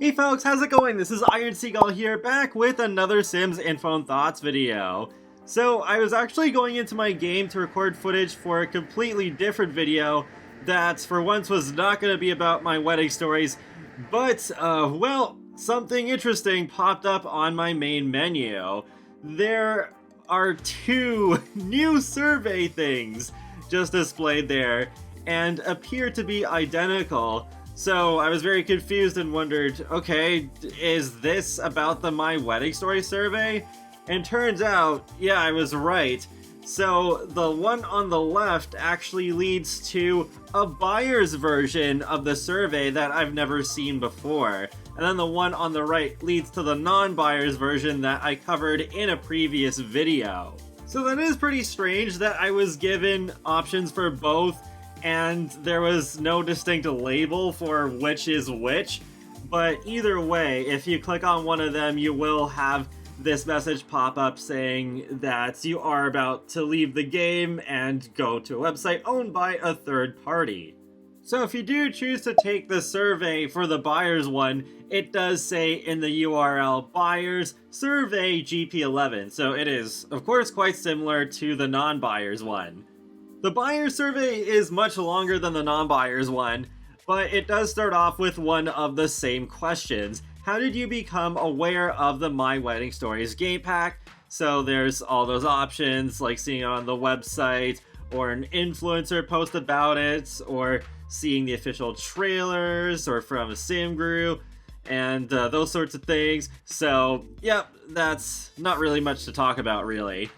Hey folks, how's it going? This is Iron Seagull here, back with another Sims Info and Thoughts video. So, I was actually going into my game to record footage for a completely different video that, for once, was not going to be about my wedding stories, but, well, something interesting popped up on my main menu. There are two new survey things just displayed there, and appear to be identical. So I was very confused and wondered, okay, is this about the My Wedding Story survey? And turns out, yeah, I was right. So the one on the left actually leads to a buyer's version of the survey that I've never seen before. And then the one on the right leads to the non-buyer's version that I covered in a previous video. So that is pretty strange that I was given options for both, and there was no distinct label for which is which, but either way, if you click on one of them, you will have this message pop up saying that you are about to leave the game and go to a website owned by a third party. So if you do choose to take the survey for the buyers one, it does say in the URL buyers survey GP11, so it is of course quite similar to the non-buyers one. The buyer's survey is much longer than the non-buyer's one, but it does start off with one of the same questions. How did you become aware of the My Wedding Stories game pack? So there's all those options, like seeing it on the website, or an influencer post about it, or seeing the official trailers, or from a sim group, and those sorts of things. So, yep, that's not really much to talk about, really.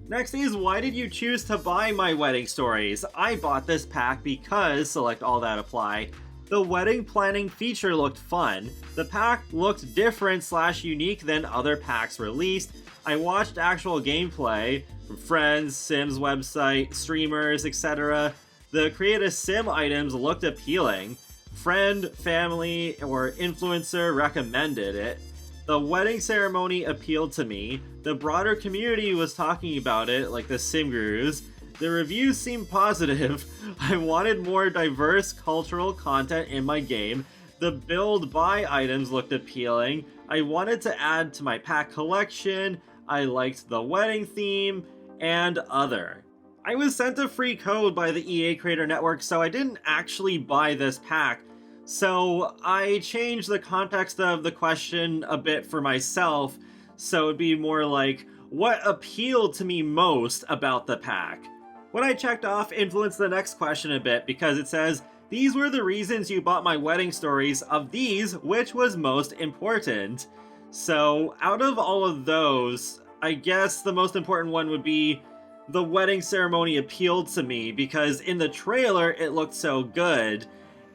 Next is, why did you choose to buy My Wedding Stories? I bought this pack because, select all that apply, the wedding planning feature looked fun. The pack looked different / unique than other packs released. I watched actual gameplay from friends, Sims website, streamers, etc. The create a sim items looked appealing. Friend, family, or influencer recommended it. The wedding ceremony appealed to me. The broader community was talking about it, like the sim gurus. The reviews seemed positive. I wanted more diverse cultural content in my game. The build-buy items looked appealing. I wanted to add to my pack collection. I liked the wedding theme, and other. I was sent a free code by the EA Creator Network, so I didn't actually buy this pack. So I changed the context of the question a bit for myself, so it'd be more like, what appealed to me most about the pack? What I checked off influenced the next question a bit, because it says, these were the reasons you bought My Wedding Stories. Of these, which was most important? So out of all of those, I guess the most important one would be the wedding ceremony appealed to me, because in the trailer it looked so good.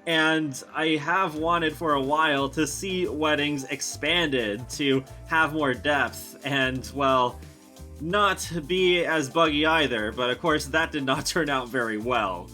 And I have wanted for a while to see weddings expanded to have more depth and, well, not be as buggy either, but of course that did not turn out very well.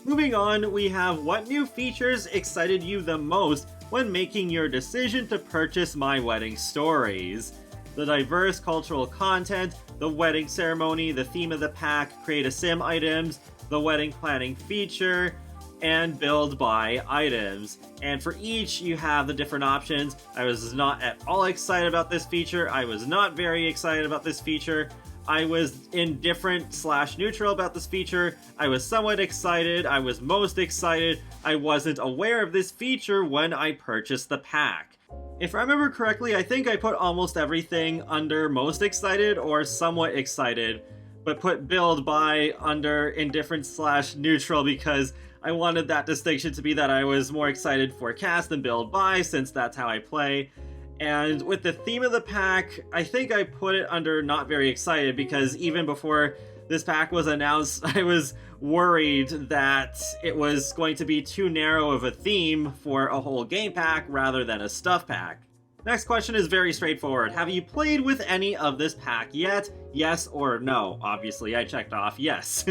Moving on, we have what new features excited you the most when making your decision to purchase My Wedding Stories. The diverse cultural content, the wedding ceremony, the theme of the pack, create a sim items, the wedding planning feature, and build buy items. And for each, you have the different options. I was not at all excited about this feature. I was not very excited about this feature. I was indifferent / neutral about this feature. I was somewhat excited. I was most excited. I wasn't aware of this feature when I purchased the pack. If I remember correctly, I think I put almost everything under most excited or somewhat excited, but put build buy under indifferent / neutral because I wanted that distinction to be that I was more excited for cast than build buy, since that's how I play. And with the theme of the pack, I think I put it under not very excited, because even before this pack was announced, I was worried that it was going to be too narrow of a theme for a whole game pack rather than a stuff pack. Next question is very straightforward. Have you played with any of this pack yet? Yes or no? Obviously, I checked off yes.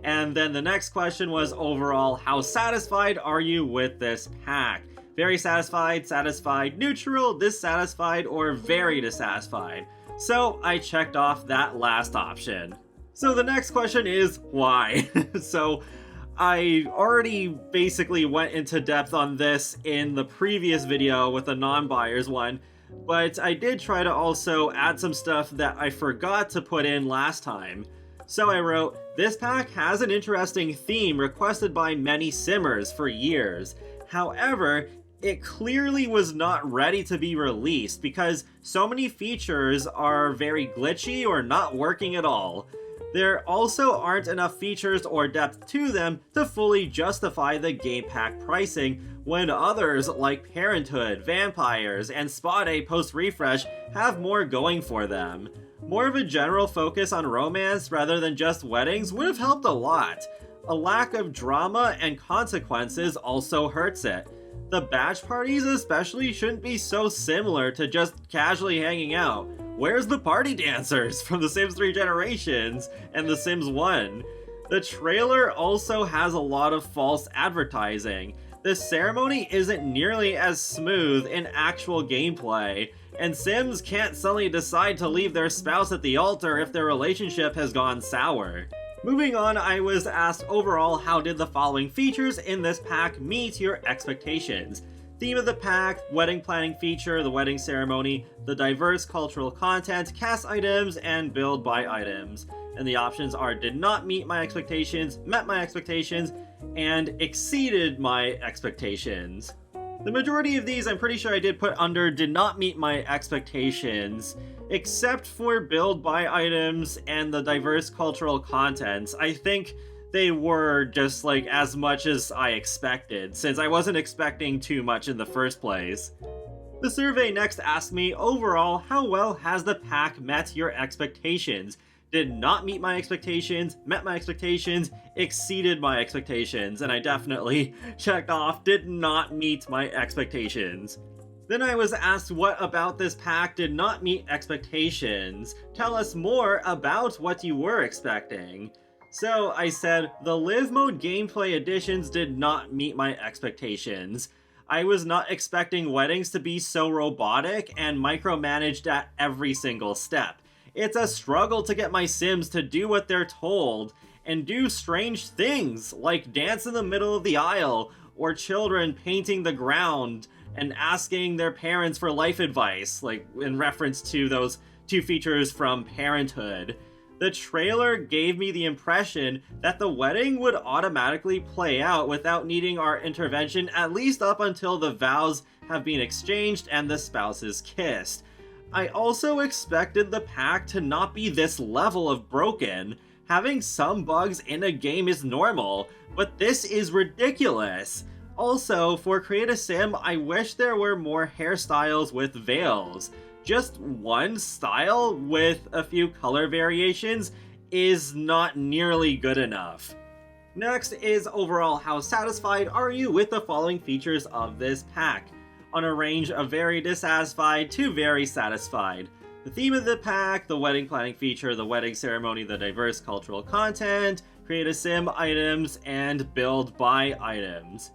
And then the next question was overall, how satisfied are you with this pack? Very satisfied, satisfied, neutral, dissatisfied, or very dissatisfied. So I checked off that last option. So the next question is why? So I already basically went into depth on this in the previous video with the non-buyers one, but I did try to also add some stuff that I forgot to put in last time. So I wrote, this pack has an interesting theme requested by many simmers for years. However, it clearly was not ready to be released because so many features are very glitchy or not working at all. There also aren't enough features or depth to them to fully justify the game pack pricing when others like Parenthood, Vampires, and Spade post-refresh have more going for them. More of a general focus on romance rather than just weddings would have helped a lot. A lack of drama and consequences also hurts it. The batch parties especially shouldn't be so similar to just casually hanging out. Where's the party dancers from The Sims 3 Generations and The Sims 1? The trailer also has a lot of false advertising. The ceremony isn't nearly as smooth in actual gameplay, and Sims can't suddenly decide to leave their spouse at the altar if their relationship has gone sour. Moving on, I was asked overall, how did the following features in this pack meet your expectations? Theme of the pack, wedding planning feature, the wedding ceremony, the diverse cultural content, cast items, and build buy items. And the options are did not meet my expectations, met my expectations, and exceeded my expectations. The majority of these I'm pretty sure I did put under did not meet my expectations, except for build buy items and the diverse cultural contents. I think they were just like as much as I expected, since I wasn't expecting too much in the first place. The survey next asked me, overall, how well has the pack met your expectations? Did not meet my expectations, met my expectations, exceeded my expectations, and I definitely checked off did not meet my expectations. Then I was asked what about this pack did not meet expectations. Tell us more about what you were expecting. So I said, the live mode gameplay additions did not meet my expectations. I was not expecting weddings to be so robotic and micromanaged at every single step. It's a struggle to get my Sims to do what they're told, and do strange things, like dance in the middle of the aisle, or children painting the ground, and asking their parents for life advice, like in reference to those two features from Parenthood. The trailer gave me the impression that the wedding would automatically play out without needing our intervention, at least up until the vows have been exchanged and the spouses kissed. I also expected the pack to not be this level of broken. Having some bugs in a game is normal, but this is ridiculous. Also, for Create a Sim, I wish there were more hairstyles with veils. Just one style with a few color variations is not nearly good enough. Next is overall, how satisfied are you with the following features of this pack? On a range of very dissatisfied to very satisfied. The theme of the pack, the wedding planning feature, the wedding ceremony, the diverse cultural content, Create a Sim items, and build buy items.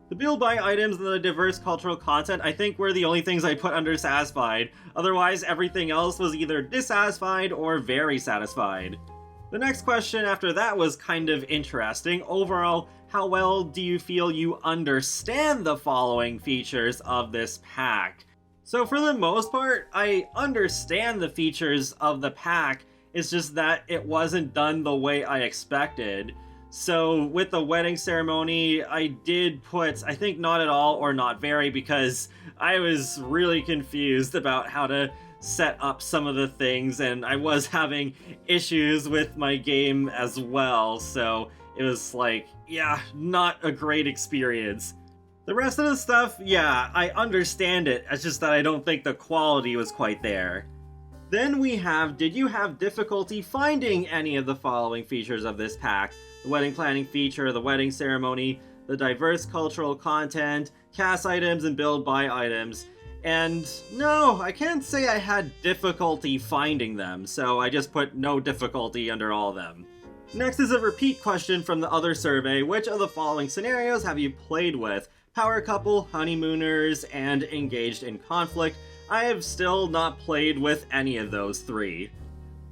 The build buy items and the diverse cultural content I think were the only things I put under satisfied. Otherwise, everything else was either dissatisfied or very satisfied. The next question after that was kind of interesting. Overall, how well do you feel you understand the following features of this pack? So for the most part, I understand the features of the pack, it's just that it wasn't done the way I expected. So with the wedding ceremony, I did put, I think not at all or not very, because I was really confused about how to set up some of the things, and I was having issues with my game as well, so it was like, yeah, not a great experience. The rest of the stuff, yeah, I understand it, it's just that I don't think the quality was quite there. Then we have, did you have difficulty finding any of the following features of this pack? The wedding planning feature, the wedding ceremony, the diverse cultural content, cast items, and build buy items. And no, I can't say I had difficulty finding them, so I just put no difficulty under all of them. Next is a repeat question from the other survey. Which of the following scenarios have you played with? Power couple, honeymooners, and engaged in conflict. I have still not played with any of those three.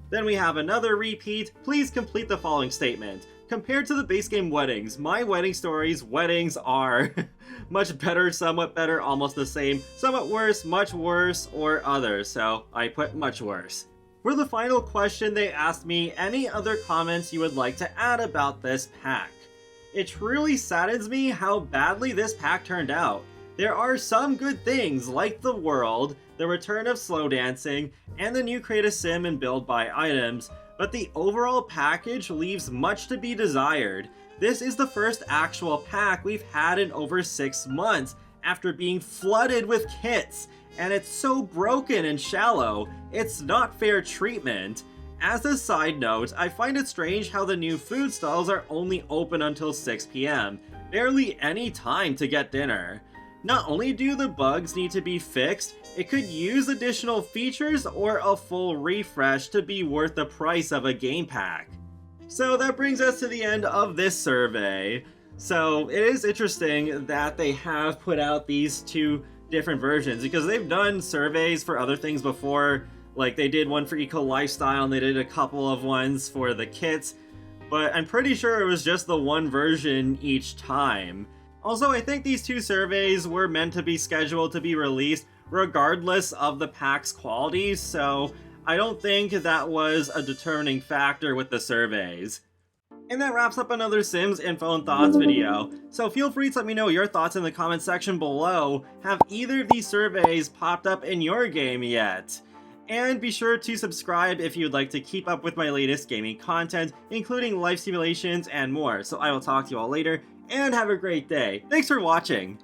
Then we have another repeat. Please complete the following statement. Compared to the base game weddings, my wedding stories, weddings are much better, somewhat better, almost the same, somewhat worse, much worse, or other, so I put much worse. For the final question, they asked me any other comments you would like to add about this pack. It truly saddens me how badly this pack turned out. There are some good things like the world, the return of slow dancing, and the new create a sim and build by items, but the overall package leaves much to be desired. This is the first actual pack we've had in over 6 months after being flooded with kits, and it's so broken and shallow, it's not fair treatment. As a side note, I find it strange how the new food stalls are only open until 6 PM, barely any time to get dinner. Not only do the bugs need to be fixed, it could use additional features or a full refresh to be worth the price of a game pack. So that brings us to the end of this survey. So it is interesting that they have put out these two different versions, because they've done surveys for other things before. Like, they did one for Eco Lifestyle, and they did a couple of ones for the kits, but I'm pretty sure it was just the one version each time. Also, I think these two surveys were meant to be scheduled to be released regardless of the pack's quality, so I don't think that was a determining factor with the surveys. And that wraps up another Sims Info and Thoughts video. So feel free to let me know your thoughts in the comment section below. Have either of these surveys popped up in your game yet? And be sure to subscribe if you'd like to keep up with my latest gaming content, including life simulations and more. So I will talk to you all later, and have a great day. Thanks for watching!